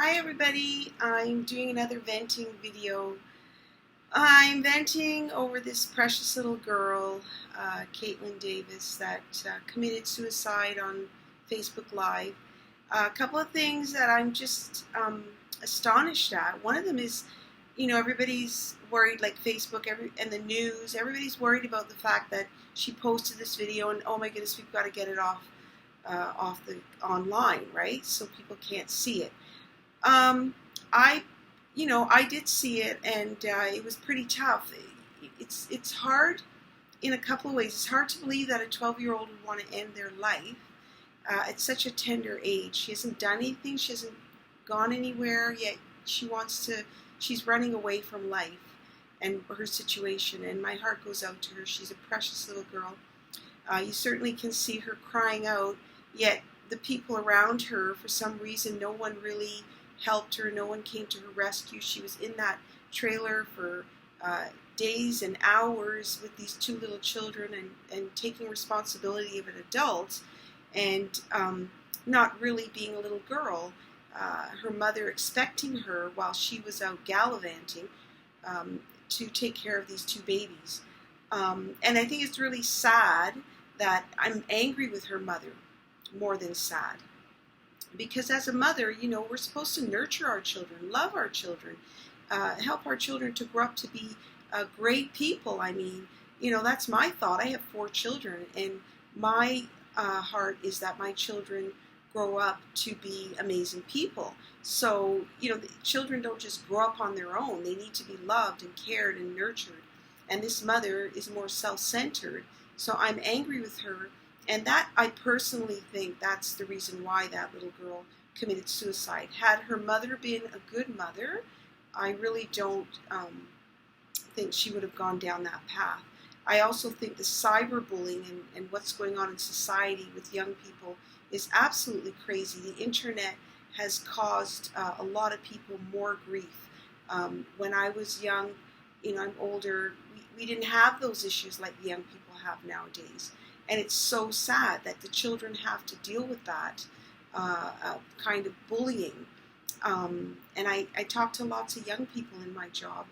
Hi everybody, I'm doing another venting video. I'm venting over this precious little girl, Katelyn Davis, that committed suicide on Facebook Live. A couple of things that I'm just astonished at. One of them is, everybody's worried, like Facebook and the news, everybody's worried about the fact that she posted this video and oh my goodness, we've got to get it off the online, right? So people can't see it. I did see it, and it was pretty tough. It's hard in a couple of ways. It's hard to believe that a 12-year-old would want to end their life at such a tender age. She hasn't done anything. She hasn't gone anywhere yet. She's running away from life and her situation, and my heart goes out to her. She's a precious little girl. You certainly can see her crying out, yet the people around her, for some reason, no one really helped her. No one came to her rescue. She was in that trailer for days and hours with these two little children and taking responsibility of an adult and not really being a little girl. Her mother expecting her while she was out gallivanting to take care of these two babies. And I think it's really sad that I'm angry with her mother more than sad. Because as a mother, we're supposed to nurture our children, love our children, help our children to grow up to be great people. I mean, that's my thought. I have 4 children, and my heart is that my children grow up to be amazing people. So, the children don't just grow up on their own. They need to be loved and cared and nurtured. And this mother is more self-centered. So I'm angry with her. And that, I personally think, that's the reason why that little girl committed suicide. Had her mother been a good mother, I really don't think she would have gone down that path. I also think the cyberbullying and what's going on in society with young people is absolutely crazy. The internet has caused a lot of people more grief. When I was young, I'm older, we didn't have those issues like the young people have nowadays. And it's so sad that the children have to deal with that kind of bullying. And I talk to lots of young people in my job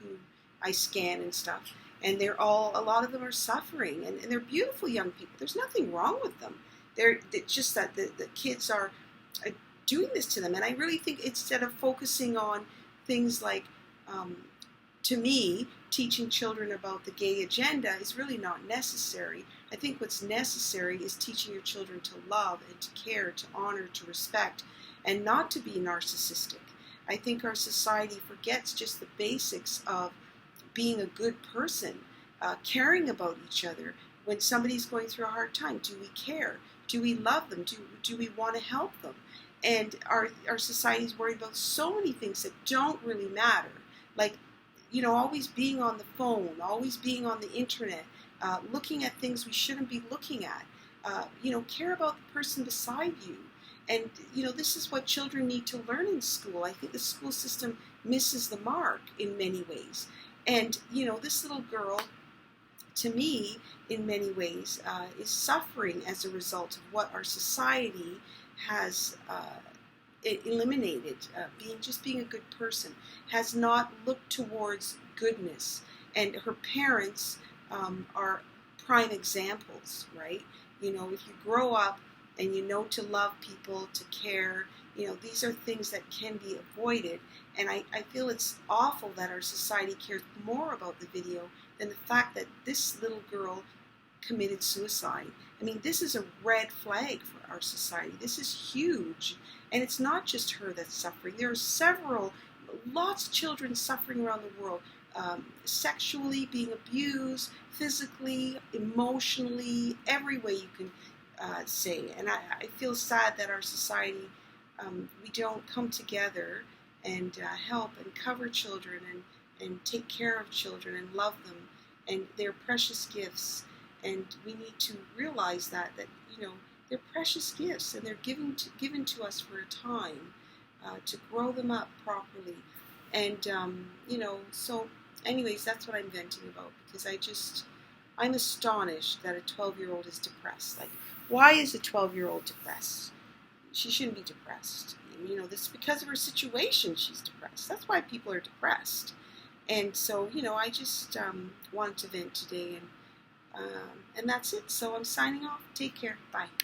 who I scan and stuff. And a lot of them are suffering. And they're beautiful young people. There's nothing wrong with them. It's just that the kids are doing this to them. And I really think instead of focusing on things like, to me, teaching children about the gay agenda is really not necessary. I think what's necessary is teaching your children to love and to care, to honor, to respect, and not to be narcissistic. I think our society forgets just the basics of being a good person, caring about each other. When somebody's going through a hard time, do we care? Do we love them? Do we want to help them? And our society is worried about so many things that don't really matter. Like, always being on the phone, always being on the internet, looking at things we shouldn't be looking at. Care about the person beside you. And, this is what children need to learn in school. I think the school system misses the mark in many ways. And, this little girl, to me, in many ways, is suffering as a result of what our society has eliminated. Being a good person, has not looked towards goodness. And her parents are prime examples, right? If you grow up and to love people, to care, these are things that can be avoided. And I feel it's awful that our society cares more about the video than the fact that this little girl committed suicide. I mean, this is a red flag for our society. This is huge. And it's not just her that's suffering. There are lots of children suffering around the world, sexually being abused, physically, emotionally, every way you can say. And I feel sad that our society, we don't come together and help and cover children and take care of children and love them. And they're precious gifts. And we need to realize that they're precious gifts, and they're given to us for a time to grow them up properly. And so anyways, that's what I'm venting about, because I'm astonished that a 12-year-old is depressed. Like, why is a 12-year-old depressed? She shouldn't be depressed. You know, this is because of her situation she's depressed. That's why people are depressed. And so, you know, I just wanted to vent today, and that's it. So I'm signing off. Take care. Bye.